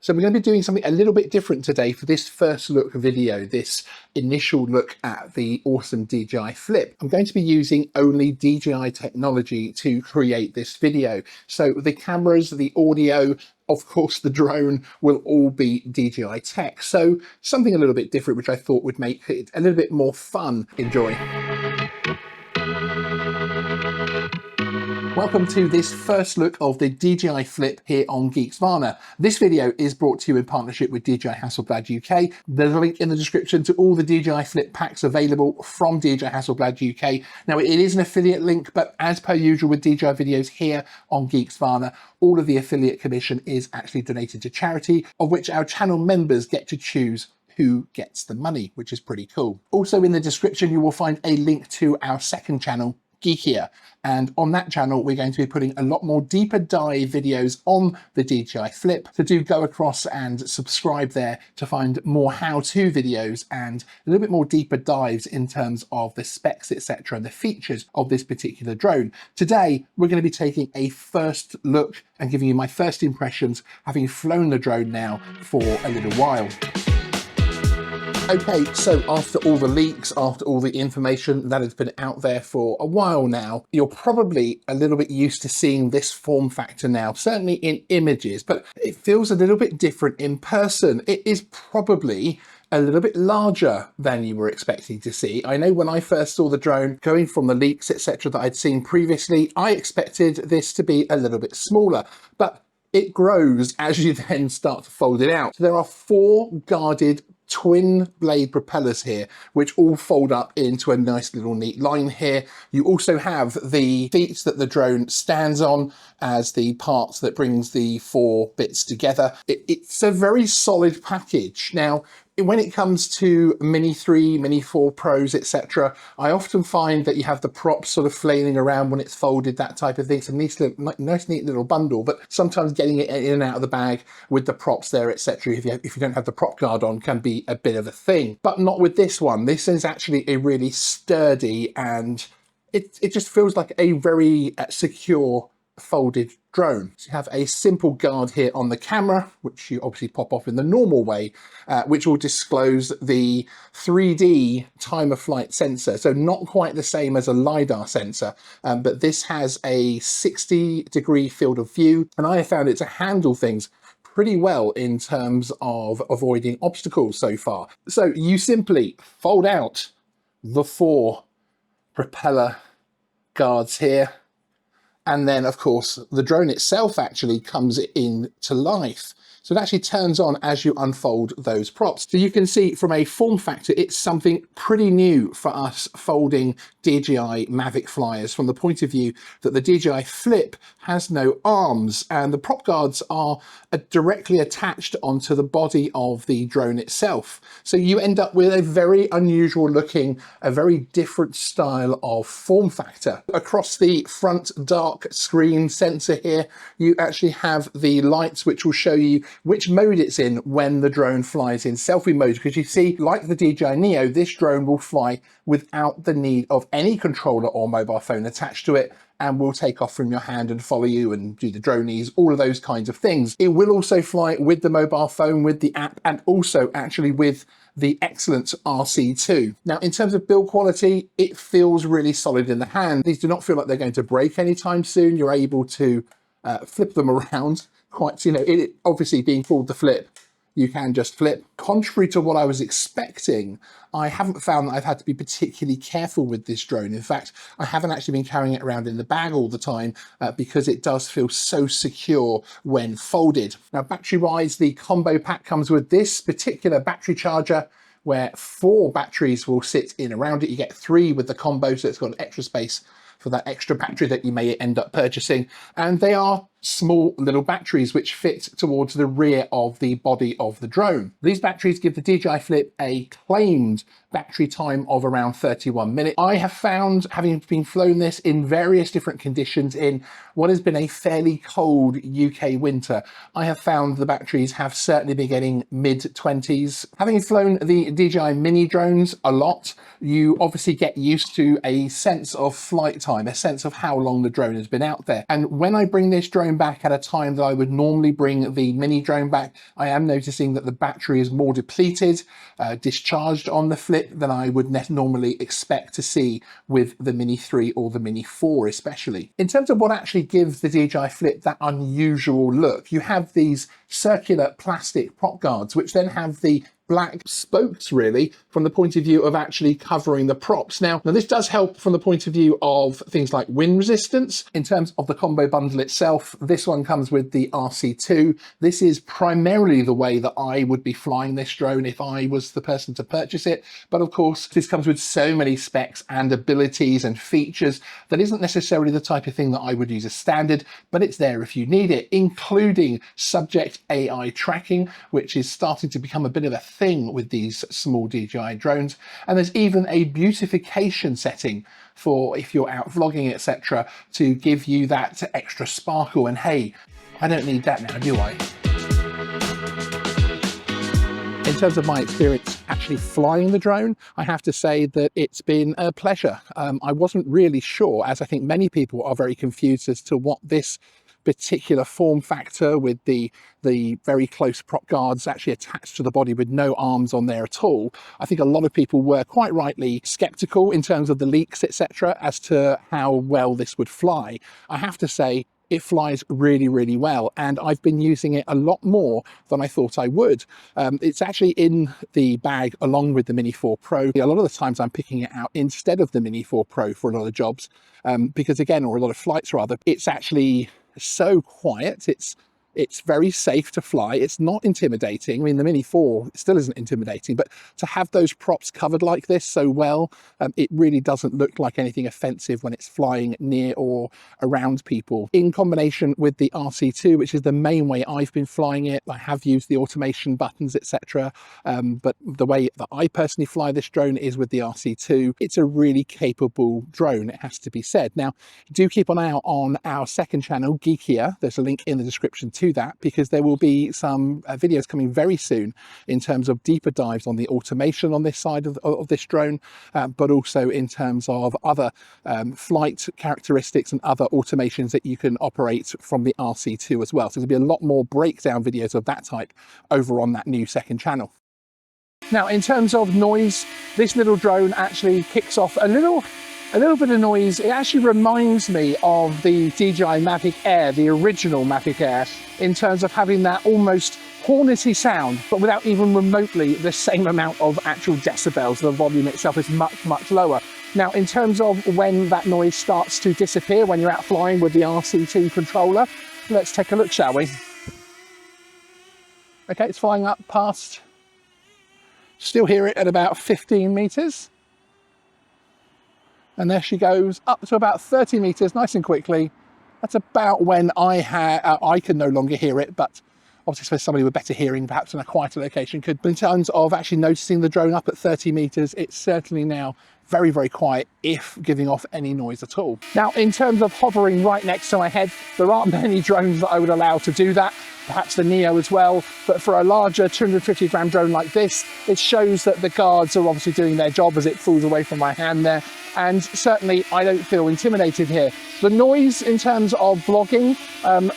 So we're going to be doing something a little bit different today for this first look video, this initial look at the awesome DJI Flip. I'm going to be using only DJI technology to create this video. So the cameras, the audio, of course the drone will all be DJI tech. So something a little bit different, which I thought would make it a little bit more fun. Enjoy. Welcome to this first look of the DJI Flip here on Geeksvana. This video is brought to you in partnership with DJI Hasselblad UK. There's a link in the description to all the DJI Flip packs available from DJI Hasselblad UK. Now it is an affiliate link, but as per usual with DJI videos here on Geeksvana, all of the affiliate commission is actually donated to charity, of which our channel members get to choose who gets the money, which is pretty cool. Also in the description, you will find a link to our second channel, Geekier, and on that channel we're going to be putting a lot more deeper dive videos on the DJI Flip. So do go across and subscribe there to find more how-to videos and a little bit more deeper dives in terms of the specs, etc., and the features of this particular drone. Today we're going to be taking a first look and giving you my first impressions, having flown the drone now for a little while. Okay, so after all the leaks, after all the information that has been out there for a while now, you're probably a little bit used to seeing this form factor now, certainly in images, but it feels a little bit different in person. It is probably a little bit larger than you were expecting to see. I know when I first saw the drone, going from the leaks, etc., that I'd seen previously, I expected this to be a little bit smaller, but it grows as you then start to fold it out. So there are 4 guarded twin blade propellers here, which all fold up into a nice little neat line here. You also have the feet that the drone stands on as the parts that brings the 4 bits together. It's a very solid package. Now, when it comes to Mini 3, Mini 4 Pros, etc., I often find that you have the props sort of flailing around when it's folded, that type of thing. It's a nice neat little bundle, but sometimes getting it in and out of the bag with the props there, etc., if you don't have the prop guard on, can be a bit of a thing. But not with this one. This is actually a really sturdy, and it just feels like a very secure folded drone. So you have a simple guard here on the camera, which you obviously pop off in the normal way, which will disclose the 3D time of flight sensor. So not quite the same as a LiDAR sensor, but this has a 60-degree field of view, and I have found it to handle things pretty well in terms of avoiding obstacles so far. So you simply fold out the 4 propeller guards here, and then, of course, the drone itself actually comes into life. So it actually turns on as you unfold those props. So you can see from a form factor, it's something pretty new for us folding DJI Mavic flyers, from the point of view that the DJI Flip has no arms and the prop guards are directly attached onto the body of the drone itself. So you end up with a very unusual looking, a very different style of form factor. Across the front dark screen sensor here, you actually have the lights which will show you which mode it's in when the drone flies in selfie mode, because you see, like the DJI Neo, this drone will fly without the need of any controller or mobile phone attached to it, and will take off from your hand and follow you and do the dronies, all of those kinds of things. It will also fly with the mobile phone, with the app, and also actually with the excellent RC2. Now, in terms of build quality, it feels really solid in the hand. These do not feel like they're going to break anytime soon. You're able to flip them around quite, it obviously being called the Flip, you can just flip. Contrary to what I was expecting, I haven't found that I've had to be particularly careful with this drone. In fact, I haven't actually been carrying it around in the bag all the time because it does feel so secure when folded. Now, battery-wise, the combo pack comes with this particular battery charger, where 4 batteries will sit in around it. You get 3 with the combo, so it's got extra space for that extra battery that you may end up purchasing. And they are small little batteries which fit towards the rear of the body of the drone. These batteries give the DJI Flip a claimed battery time of around 31 minutes. I have found, having been flown this in various different conditions in what has been a fairly cold UK winter, I have found the batteries have certainly been getting mid-20s. Having flown the DJI mini drones a lot, you obviously get used to a sense of flight time, a sense of how long the drone has been out there. And when I bring this drone drone back at a time that I would normally bring the mini drone back, I am noticing that the battery is more depleted, discharged on the Flip than I would normally expect to see with the Mini 3 or the Mini 4 especially. In terms of what actually gives the DJI Flip that unusual look, you have these circular plastic prop guards, which then have the black spokes really from the point of view of actually covering the props. Now this does help from the point of view of things like wind resistance. In terms of the combo bundle itself, this one comes with the RC2. This is primarily the way that I would be flying this drone if I was the person to purchase it. But of course, this comes with so many specs and abilities and features that isn't necessarily the type of thing that I would use as standard, but it's there if you need it, including subject AI tracking, which is starting to become a bit of a thing with these small DJI drones. And there's even a beautification setting for if you're out vlogging, etc., to give you that extra sparkle. And hey, I don't need that now, do I? In terms of my experience actually flying the drone, I have to say that it's been a pleasure. I wasn't really sure, as I think many people are very confused as to what this particular form factor with the very close prop guards actually attached to the body with no arms on there at all. I think a lot of people were quite rightly skeptical in terms of the leaks, etc., as to how well this would fly. I have to say, it flies really, really well, and I've been using it a lot more than I thought I would. It's actually in the bag along with the Mini 4 Pro. A lot of the times I'm picking it out instead of the Mini 4 Pro for a lot of jobs, because again, or a lot of flights rather, it's actually so quiet. It's very safe to fly. It's not intimidating. I mean, the Mini 4 still isn't intimidating, but to have those props covered like this so well, it really doesn't look like anything offensive when it's flying near or around people. In combination with the RC2, which is the main way I've been flying it, I have used the automation buttons, etc. But the way that I personally fly this drone is with the RC2. It's a really capable drone, it has to be said. Now, do keep an eye out on our second channel, Geekier. There's a link in the description to that, because there will be some videos coming very soon in terms of deeper dives on the automation on this side of this drone, but also in terms of other flight characteristics and other automations that you can operate from the RC2 as well. So there'll be a lot more breakdown videos of that type over on that new second channel. Now, in terms of noise, this little drone actually kicks off a little bit of noise. It actually reminds me of the DJI Mavic Air, the original Mavic Air, in terms of having that almost hornety sound, but without even remotely the same amount of actual decibels. The volume itself is much, much lower. Now, in terms of when that noise starts to disappear when you're out flying with the RC2 controller, let's take a look, shall we? Okay, it's flying up past, still hear it at about 15 meters. And there she goes up to about 30 meters, nice and quickly. That's about when I can no longer hear it, but obviously suppose somebody with better hearing, perhaps in a quieter location, could. But in terms of actually noticing the drone up at 30 meters, it's certainly now very, very quiet, if giving off any noise at all. Now, in terms of hovering right next to my head, there aren't many drones that I would allow to do that, perhaps the Neo as well, but for a larger 250 gram drone like this, it shows that the guards are obviously doing their job as it falls away from my hand there, and certainly I don't feel intimidated here. The noise in terms of vlogging,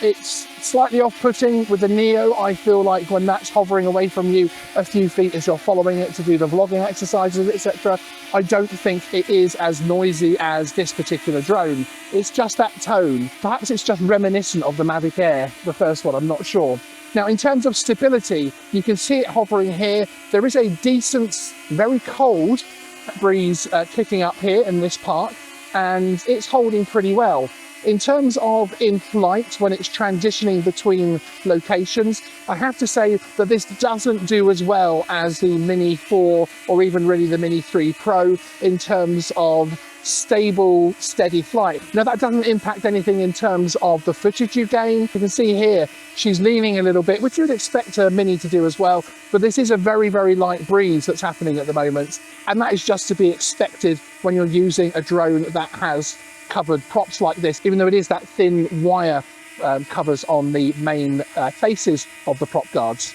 it's slightly off-putting with the Neo. I feel like when that's hovering away from you a few feet as you're following it to do the vlogging exercises, etc., I don't think it is as noisy as this particular drone. It's just that tone. Perhaps it's just reminiscent of the Mavic Air, the first one, I'm not sure. Now, in terms of stability, you can see it hovering here. There is a decent, very cold breeze kicking up here in this part, and it's holding pretty well. In terms of in flight, when it's transitioning between locations, I have to say that this doesn't do as well as the Mini 4 or even really the Mini 3 Pro in terms of stable, steady flight. Now, that doesn't impact anything in terms of the footage you gain. You can see here, she's leaning a little bit, which you would expect a Mini to do as well, but this is a very, very light breeze that's happening at the moment, and that is just to be expected when you're using a drone that has covered props like this, even though it is that thin wire covers on the main faces of the prop guards.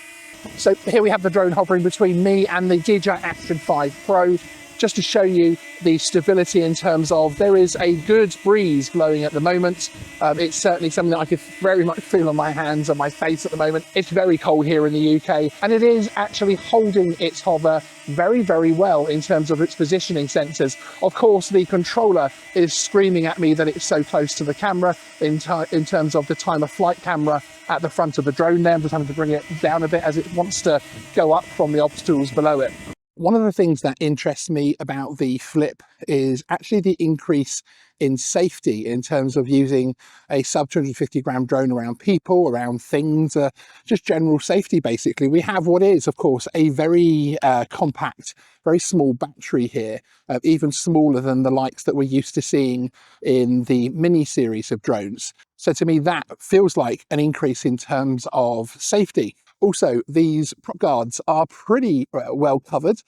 So here we have the drone hovering between me and the DJI Action 5 Pro, just to show you the stability in terms of there is a good breeze blowing at the moment. It's certainly something that I could very much feel on my hands and my face at the moment. It's very cold here in the UK, and it is actually holding its hover very, very well in terms of its positioning sensors. Of course, the controller is screaming at me that it's so close to the camera in terms of the time of flight camera at the front of the drone there. I'm just having to bring it down a bit as it wants to go up from the obstacles below it. One of the things that interests me about the Flip is actually the increase in safety in terms of using a sub 250 gram drone around people, around things, just general safety basically. We have what is, of course, a very compact, very small battery here, even smaller than the likes that we're used to seeing in the mini series of drones. So to me, that feels like an increase in terms of safety. Also, these prop guards are pretty well covered.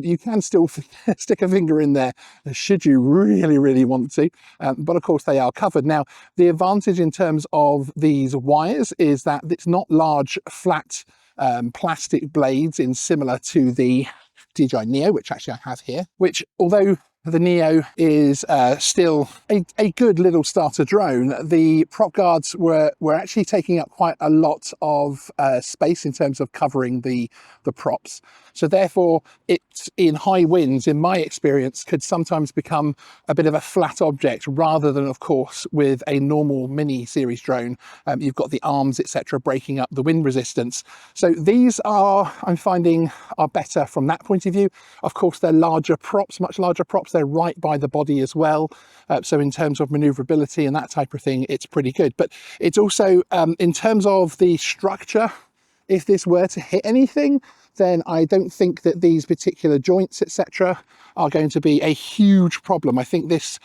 You can still stick a finger in there should you really want to, but of course they are covered. Now, the advantage in terms of these wires is that it's not large, flat plastic blades in similar to the DJI Neo, which actually I have here, which although the Neo is still a good little starter drone, the prop guards were actually taking up quite a lot of space in terms of covering the props. So therefore, it in high winds, in my experience, could sometimes become a bit of a flat object rather than, of course, with a normal mini series drone. You've got the arms, etc., breaking up the wind resistance. So these are, I'm finding, are better from that point of view. Of course, they're larger props, much larger props. They're right by the body as well. So in terms of maneuverability and that type of thing, it's pretty good. But it's also, in terms of the structure, if this were to hit anything, then I don't think that these particular joints, etc., are going to be a huge problem. I think this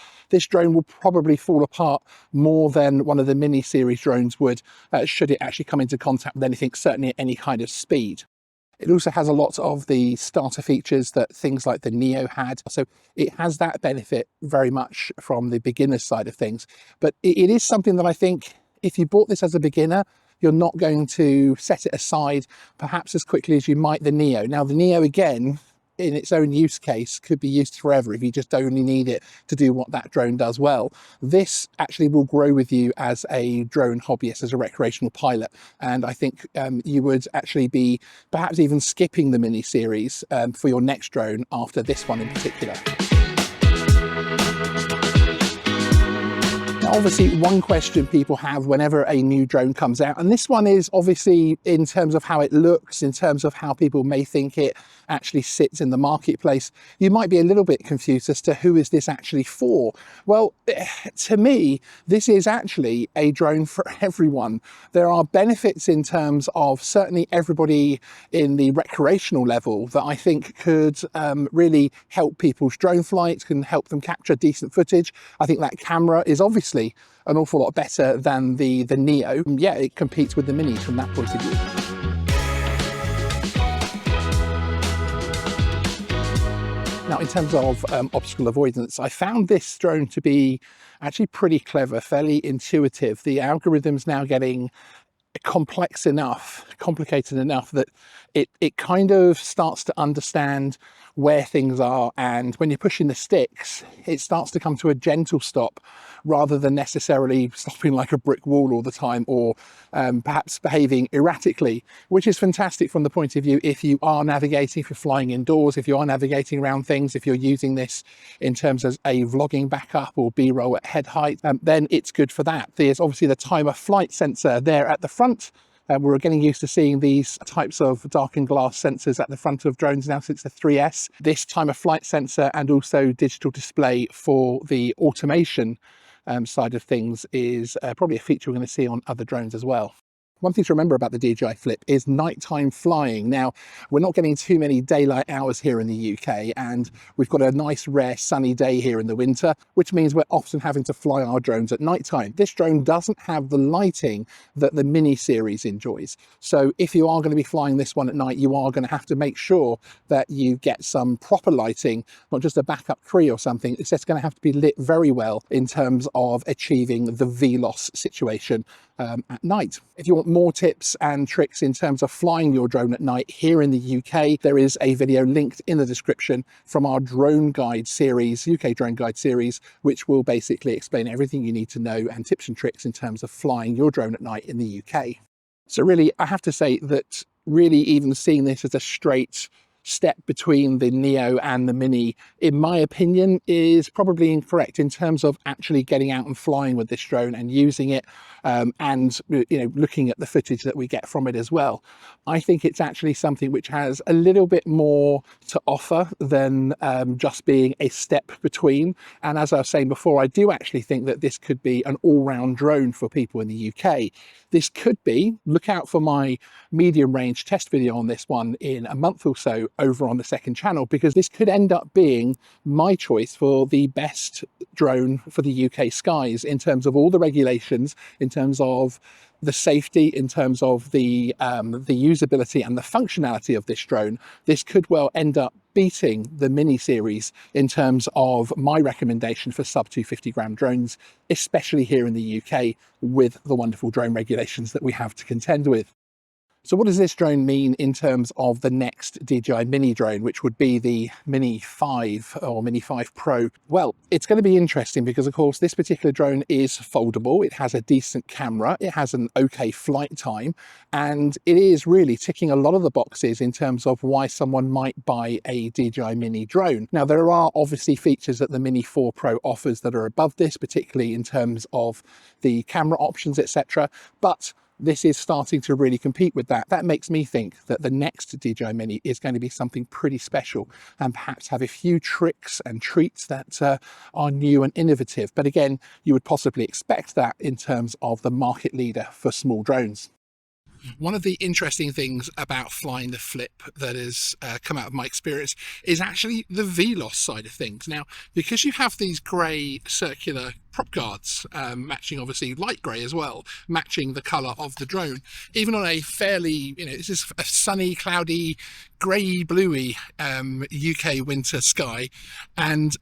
drone will probably fall apart more than one of the mini series drones would, should it actually come into contact with anything, certainly at any kind of speed. It also has a lot of the starter features that things like the Neo had. So it has that benefit very much from the beginner side of things. But it is something that I think if you bought this as a beginner, you're not going to set it aside perhaps as quickly as you might the Neo. Now the Neo, again, in its own use case, could be used forever if you just only need it to do what that drone does well. This actually will grow with you as a drone hobbyist, as a recreational pilot. And I think you would actually be perhaps even skipping the mini series for your next drone after this one in particular. Now, obviously, one question people have whenever a new drone comes out, and this one is obviously in terms of how it looks, in terms of how people may think it actually sits in the marketplace, you might be a little bit confused as to who is this actually for. Well, to me, this is actually a drone for everyone. There are benefits in terms of certainly everybody in the recreational level that I think could really help people's drone flights, can help them capture decent footage. I think that camera is obviously an awful lot better than the Neo. Yeah, it competes with the Minis from that point of view. Now, in terms of obstacle avoidance, I found this drone to be actually pretty clever, fairly intuitive. The algorithm's now getting complicated enough that it kind of starts to understand where things are, and when you're pushing the sticks, it starts to come to a gentle stop rather than necessarily stopping like a brick wall all the time, or perhaps behaving erratically, which is fantastic from the point of view if you are navigating, if you're flying indoors, if you are navigating around things, if you're using this in terms of a vlogging backup or B-roll at head height, then it's good for that. There's obviously the time of flight sensor there at the front. We're getting used to seeing these types of darkened glass sensors at the front of drones now since the 3S. This time of flight sensor and also digital display for the automation side of things is probably a feature we're going to see on other drones as well. One thing to remember about the DJI Flip is nighttime flying. Now, we're not getting too many daylight hours here in the UK, and we've got a nice rare sunny day here in the winter, which means we're often having to fly our drones at nighttime. This drone doesn't have the lighting that the mini series enjoys. So if you are going to be flying this one at night, you are going to have to make sure that you get some proper lighting, not just a backup tree or something. It's just going to have to be lit very well in terms of achieving the VLOS situation. at night. If you want more tips and tricks in terms of flying your drone at night here in the UK, there is a video linked in the description from our drone guide series, UK drone guide series, which will basically explain everything you need to know and tips and tricks in terms of flying your drone at night in the UK. So really, I have to say that really even seeing this as a straight step between the Neo and the Mini, in my opinion, is probably incorrect in terms of actually getting out and flying with this drone and using it, and looking at the footage that we get from it as well. I think it's actually something which has a little bit more to offer than just being a step between. And as I was saying before, I do actually think that this could be an all-round drone for people in the UK. This could be, look out for my medium range test video on this one in a month or so over on the second channel, because this could end up being my choice for the best drone for the UK skies in terms of all the regulations, in terms of the safety, in terms of the usability and the functionality of this drone. This could well end up beating the Mini series in terms of my recommendation for sub 250 gram drones, especially here in the UK with the wonderful drone regulations that we have to contend with. So what does this drone mean in terms of the next DJI Mini drone, which would be the Mini 5 or Mini 5 Pro? Well, it's going to be interesting because, of course, this particular drone is foldable. It has a decent camera. It has an okay flight time, and it is really ticking a lot of the boxes in terms of why someone might buy a DJI Mini drone. Now, there are obviously features that the Mini 4 Pro offers that are above this, particularly in terms of the camera options, etc. But this is starting to really compete with that. That makes me think that the next DJI Mini is going to be something pretty special and perhaps have a few tricks and treats that are new and innovative. But again, you would possibly expect that in terms of the market leader for small drones. One of the interesting things about flying the Flip that has come out of my experience is actually the VLOS side of things. Now, because you have these grey circular prop guards, matching obviously light grey as well, matching the colour of the drone, even on a fairly, this is a sunny, cloudy, grey, bluey UK winter sky, and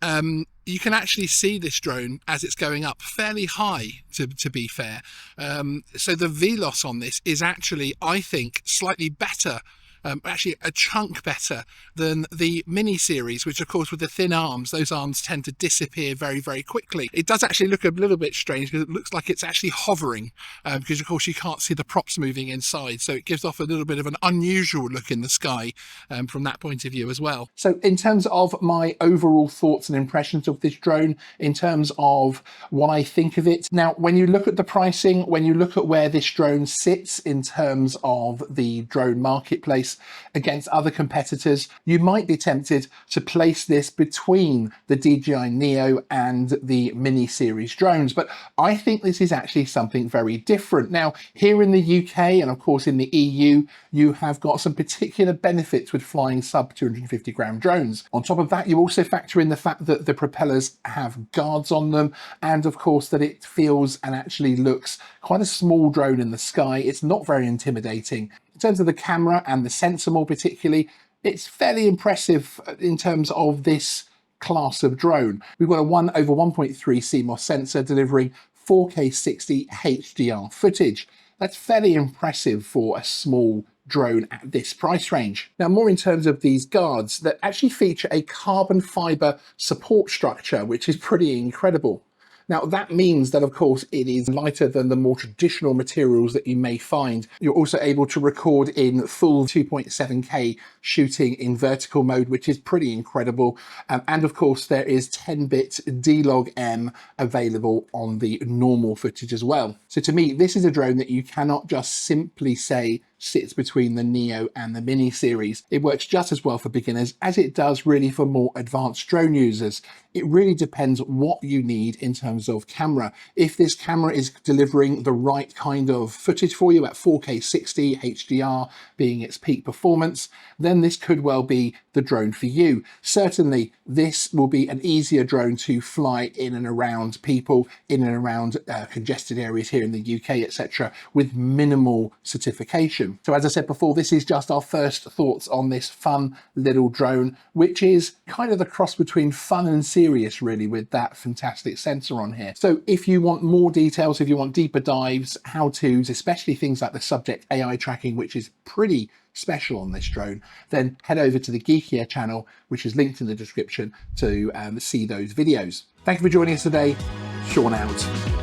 you can actually see this drone as it's going up fairly high, to be fair. So the VLOS on this is actually, I think, slightly better, actually a chunk better than the Mini series, which of course with the thin arms, those arms tend to disappear very, very quickly. It does actually look a little bit strange because it looks like it's actually hovering, because of course you can't see the props moving inside, so it gives off a little bit of an unusual look in the sky from that point of view as well. So in terms of my overall thoughts and impressions of this drone, in terms of what I think of it, now when you look at the pricing, when you look at where this drone sits in terms of the drone marketplace against other competitors, you might be tempted to place this between the DJI Neo and the Mini series drones, but I think this is actually something very different. Now, here in the UK and of course in the EU, you have got some particular benefits with flying sub 250 gram drones. On top of that, you also factor in the fact that the propellers have guards on them, and of course that it feels and actually looks quite a small drone in the sky. It's not very intimidating. In terms of the camera and the sensor more particularly, it's fairly impressive in terms of this class of drone. We've got a 1/1.3 CMOS sensor delivering 4K 60 HDR footage. That's fairly impressive for a small drone at this price range. Now, more in terms of these guards that actually feature a carbon fiber support structure, which is pretty incredible. Now, that means that, of course, it is lighter than the more traditional materials that you may find. You're also able to record in full 2.7K shooting in vertical mode, which is pretty incredible. And of course, there is 10-bit D-Log-M available on the normal footage as well. So to me, this is a drone that you cannot just simply say sits between the Neo and the Mini series. It works just as well for beginners as it does really for more advanced drone users. It really depends what you need in terms of camera. If this camera is delivering the right kind of footage for you at 4K 60 HDR being its peak performance, then this could well be the drone for you. Certainly, this will be an easier drone to fly in and around people, in and around congested areas here in the UK, etc., with minimal certification. So as I said before, this is just our first thoughts on this fun little drone, which is kind of the cross between fun and serious, really, with that fantastic sensor on here. So if you want more details, if you want deeper dives, how-tos, especially things like the subject AI tracking, which is pretty special on this drone, then head over to the Geekier channel, which is linked in the description, to see those videos. Thank you for joining us today. Sean out.